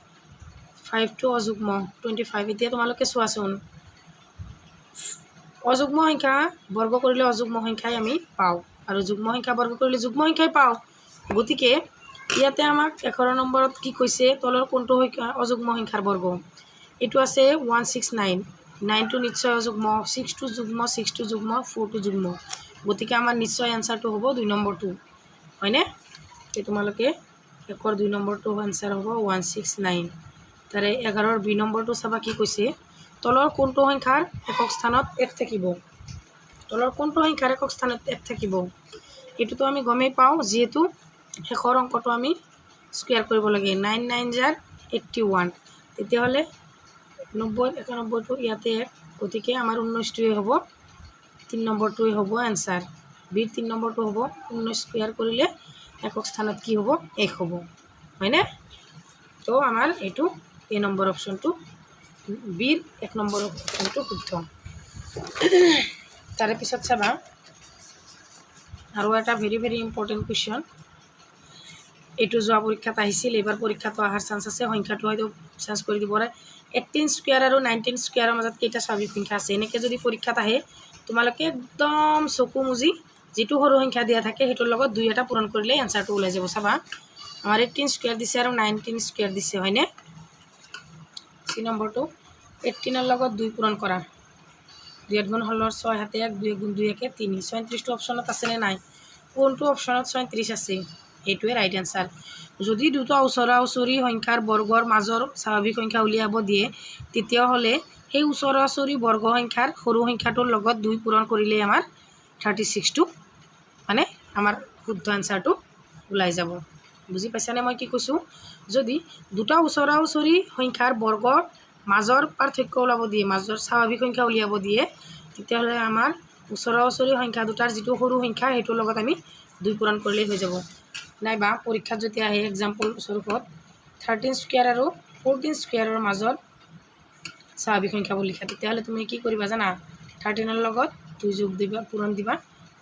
5 টো অযুগ্ম 25 এতিয়া তোমালোকে চোৱাচোন অযুগ্ম সংখ্যা বৰ্গ কৰিলে অযুগ্ম সংখ্যাই আমি পাও আৰু যুগ্ম সংখ্যা বৰ্গ কৰিলে যুগ্ম সংখ্যাই পাও গতিকে ইয়াতে আমাক 11 নম্বৰত কি কৈছে তলৰ কোনটো সংখ্যা অযুগ্ম সংখ্যাৰ বর্গ এটো আছে 169 9 টো নিশ্চয় অযুগ্ম 6 টো যুগ্ম 6 টো যুগ্ম 4 টো যুগ্ম গতিকে আমাৰ নিশ্চয় আনসাৰটো হ'ব 2 নম্বৰটো হয়নে তে তোমালোকে একৰ 2 নম্বৰটো আনসাৰ হ'ব 169 তাৰে 11 ৰ বি নম্বৰটো চাবা কি কৈছে তলৰ কোনটো সংখ্যাৰ একক স্থানত 1 থাকিব তলৰ কোনটো সংখ্যাৰ একক স্থানত 1 থাকিব এটোতো আমি গমেই পাও যেহেতু শেষৰ অংকটো আমি স্কয়াৰ কৰিব লাগে 9 9 জাৰ 81 তেতিয়া হলে 90 91 টো ইয়াতে গতিকে আমাৰ 19 টোই হ'ব 3 নম্বৰটোই হ'ব আনসাৰ বি 3 নম্বৰটো হ'ব 19 স্কয়াৰ কৰিলে একক স্থানত কি হ'ব 1 হ'ব হয়নে তো আমাৰ এটো এ নম্বৰ অপশনটো বিৰ 1 নম্বৰ অপশনটো শুদ্ধ তাৰে পিছত চাবা আৰু এটা ভেৰি ভেৰি ইম্পৰ্টেন্ট কোয়েশ্চন এটো যোৱা পৰীক্ষাত আহিছিল এবাৰ পৰীক্ষাটো আহাৰ চান্স আছে সংখ্যাটো হয়তো চেঞ্জ কৰি দিব পাৰে 18 স্কয়াৰ আৰু 19 স্কয়াৰৰ মাজত কেইটা স্বাভাৱিক সংখ্যা আছে এনেকে যদি পৰীক্ষাত আহে তোমালোকে একদম চকু মুজি যেটো সৰু সংখ্যা দিয়া থাকে হেটোৰ লগত দুই এটা পূৰণ কৰিলে আনসাৰটো ওলাই যাব চাবা আমাৰ 18 স্কয়াৰ দিছে আৰু 19 স্কয়াৰ দিছে হয়নে সি নম্বৰটো 18 ৰ লগত 2 পূৰণ কৰা 2 গুণ হলৰ 6 হাতে 1 2 গুণ 2 একে 3 37 টো অপশনত আছে নে নাই কোনটো অপশনত 37 আছে এইটোৱে ৰাইট আনসাৰ যদি দুটা ওচৰা ওচৰি সংখ্যাৰ বৰ্গৰ মাজৰ স্বাভাৱিক সংখ্যা উলিয়াব দিয়ে তেতিয়া হলে সেই ওচৰা ওচৰি বৰ্গ সংখ্যাৰ সৰু সংখ্যাটোৰ লগত 2 পূৰণ কৰিলে আমাৰ 36 টো মানে আমাৰ শুদ্ধ আনসাৰটো ওলাই যাব বুজি পাইছানে মই কি কৈছো যদি দুটা ওচৰা ওচৰি সংখ্যাৰ বৰ্গৰ মাজৰ পাৰ্থক্য ওলাব দিয়ে মাজৰ স্বাভাৱিক সংখ্যা উলিয়াব দিয়ে তেতিয়া হলে আমাৰ ওচৰা ওচৰি সংখ্যা দুটাৰ যেটো সৰু সংখ্যা হেটোৰ লগত আমি 2 পূৰণ কৰিলে হৈ যাব নাইবা পৰীক্ষাত যদি আহে এক্সাম্পল স্বৰূপত 13 স্কয়াৰ আৰু 14 স্কয়াৰৰ মাজৰ স্বাভাৱিক সংখ্যাবোৰ লিখা তেতিয়াহলে তুমি কি কৰিবা জানা 13 ৰ লগত 2 যোগ দিবা পূৰণ দিবা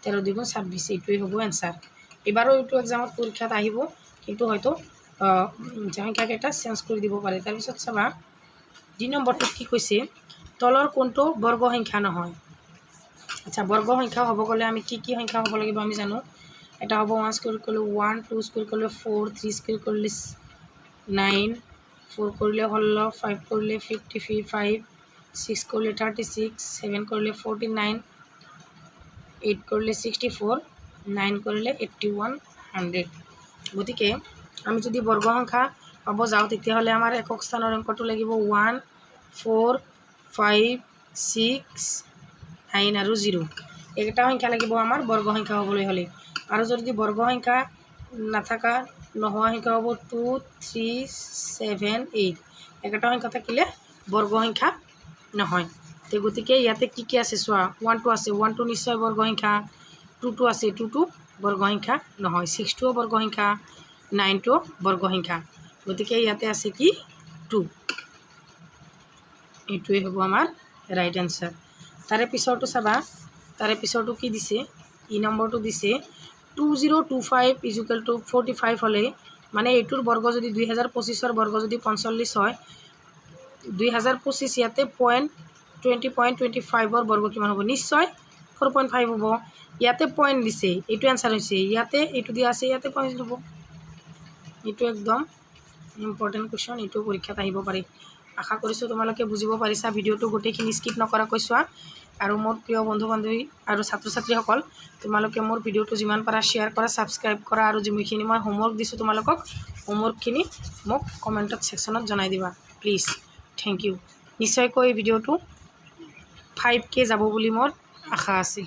13 2 26 এইটোই হ'ব আনসাৰ এবাৰো এইটো এক্সামত পৰীক্ষাত আহিব কিন্তু হয়তো সংখ্যা কেইটা চেঞ্জ কৰি দিব পাৰে তাৰ পিছত চাবা 2 নম্বৰটো কি কৈছে তলৰ কোনটো বৰ্গ সংখ্যা নহয় আচ্ছা বৰ্গ সংখ্যা হ'ব গলে আমি কি সংখ্যা হ'ব লাগিব আমি জানো এটা হ'ব 1 স্কয়ার করলে 1 2 স্কয়ার করলে 4 3 স্কয়ার করলে 9 4 করলে 16 5 করলে 55 6 করলে 36 7 করলে 49 8 করলে 64 9 করলে 81 100 গতিকে আমি যদি বৰ্গ সংখ্যা পাব যাও তেতিয়া হলে আমাৰ একক স্থানৰ অংকটো লাগিব 1 4 5 6 9 আৰু 0 একটা সংখ্যা লাগিব আমাৰ বৰ্গ সংখ্যা হ'বলৈ হলে আৰু যদি বৰ্গ সংখ্যা নাথাকা নোহোৱা সংখ্যা হ'ব 2 3 7 8 একটা সংখ্যা থাকিলে বৰ্গ সংখ্যা নহয় তে গতিকে ইয়াতে কি আছে চোৱা 1 টো আছে 1 টো নিশ্চয় বৰ্গ সংখ্যা 2 টো আছে 2 টো বৰ্গ সংখ্যা নহয় 6 টো বৰ্গ সংখ্যা 9 টো বৰ্গ সংখ্যা গতিকে ইয়াতে আছে কি 2 এইটোৱে হ'ব আমাৰ ৰাইট আনসাৰ তাৰে পিছৰটো চাবা তাৰে পিছৰটো কি দিছে ই নম্বৰটো দিছে 2025 is equal to 45 হলে মানে এইটোৰ বৰ্গ যদি 2025 ৰ বৰ্গ যদি 45 হয় 2025 ইয়াতে 20.25 ৰ বৰ্গ কিমান হ'ব নিশ্চয় 4.5 হ'ব ইয়াতে পয়েন্ট দিছে এইটো আনসার হৈছে ইয়াতে এইটো দিয়া আছে ইয়াতে পয়েন্ট হ'ব এইটো একদম ইম্পৰ্টেন্ট কোৱেশ্চন এইটো পৰীক্ষাত আহিব পাৰে আশা কৰিছোঁ তোমালোকে বুজিব পাৰিছা। ভিডিঅ'টো গোটেইখিনি স্কিপ নকৰাকৈ চোৱা। আৰু মোৰ প্ৰিয় বন্ধু বান্ধৱী আৰু ছাত্ৰ ছাত্ৰীসকল, তোমালোকে মোৰ ভিডিঅ'টো যিমান পাৰা শ্বেয়াৰ কৰা, ছাবস্ক্ৰাইব কৰা, আৰু যিখিনি মই হোমৱৰ্ক দিছোঁ তোমালোকক, হোমৱৰ্কখিনি মোক কমেণ্টত ছেকশ্যনত জনাই দিবা প্লিজ। Thank U. নিশ্চয়কৈ ভিডিঅ'টো 5K যাব বুলি মোৰ আশা আছে।